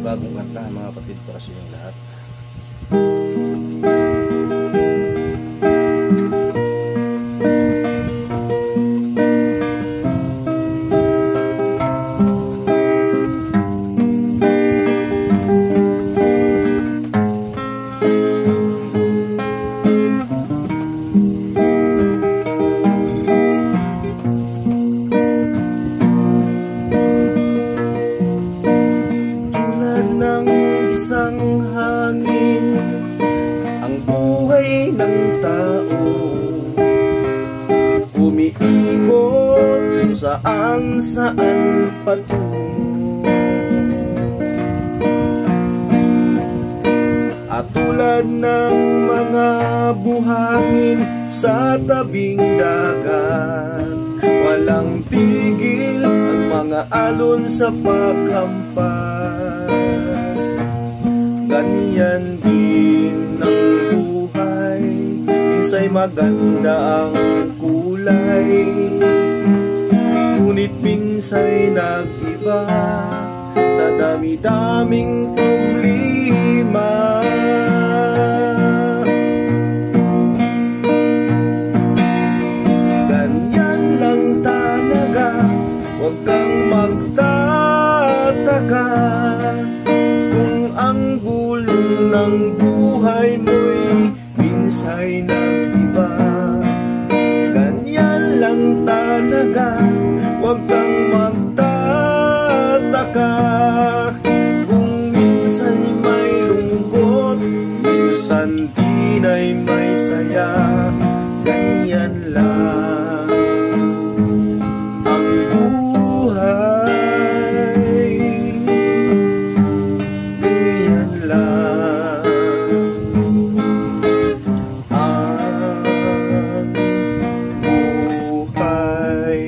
panibagong kanta mga kapatid para sa inyong lahat. Isang hangin ang buhay ng tao, umiikot kung saan patungo. At tulad ng mga buhangin sa tabing dagat, walang tigil ang mga alon sa paghampas. Ganyan din ang buhay, minsa'y maganda ang kulay, ngunit minsa'y nag-iba sa dami-daming problema. Ganyan lang talaga, huwag kang magtataka kung ang gulong ng buhay mo'y minsa'y nag-iba. Ganyan lang talaga, huwag kang magtataka kung minsan'y may lungkot, minsan din ay may saya. Ganyan lang ang buhay, ganyan lang ang buhay.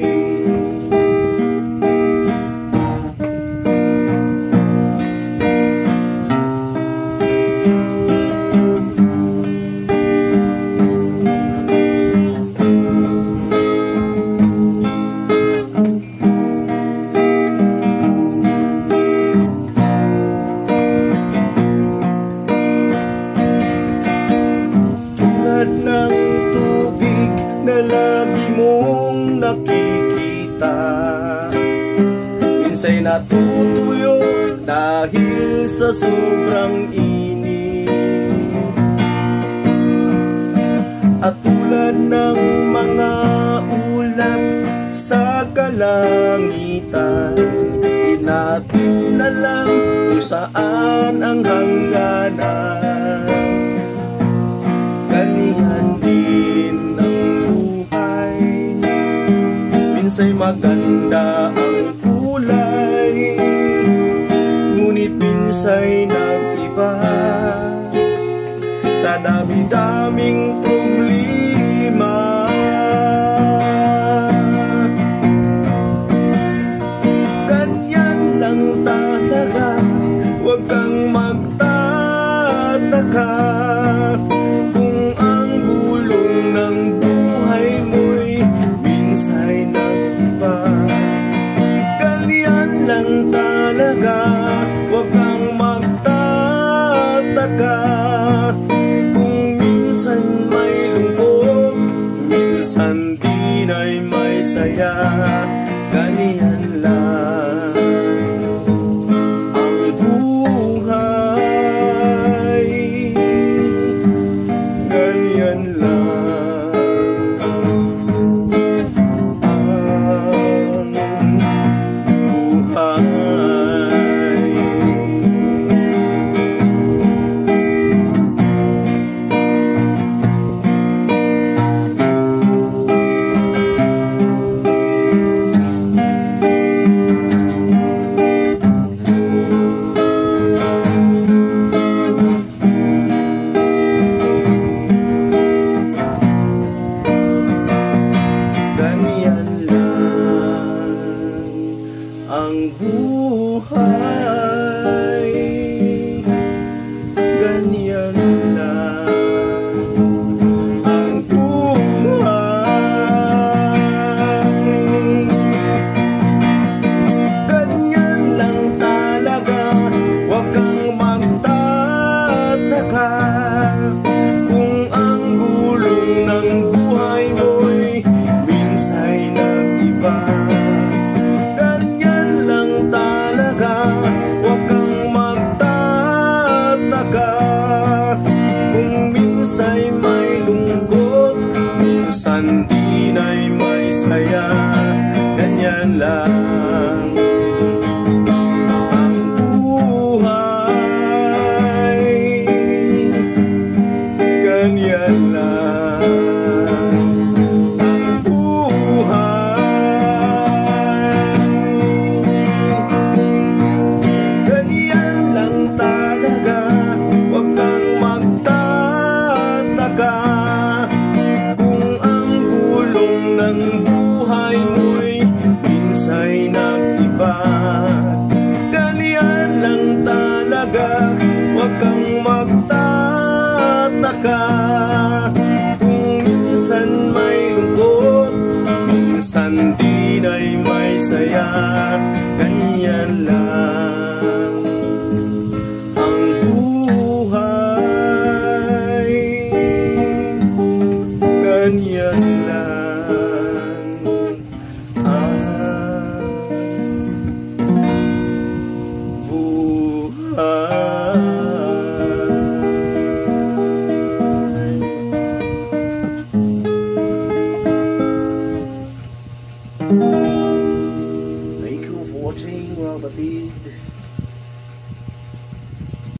Ng tubig na lagi mong nakikita, minsa'y natutuyo dahil sa sobrang init. At tulad ng mga ulap sa kalangitan, inatin na lang kung saan ang hangganan. Ganyan din ang buhay, minsa'y maganda ang kulay, ngunit minsa'y nag-iba sa dami-daming problema. Ganyan lang talaga, huwag kang magtataka kung ang gulong ng buhay mo'y minsa'y nag-iba. Ganyan lang talaga, huwag kang magtataka kung minsan may lungkot, minsan din ay may saya. Ganyan lang ang buhay, ganyan lang ang buhay. Ganyan lang ang buhay, ganyan lang ang buhay. Ganyan lang talaga, huwag ganyan lang ang buhay, ganyan lang ang buhay, ganyan lang talaga. Huwag kang magtataka kung ang gulong ng buhay mo'y minsa'y nag-iba. Ganyan lang talaga. Huwag kang magtataka kung minsan may lungkot, minsan din ay may saya. Ganyan lang ang buhay, ganyan lang.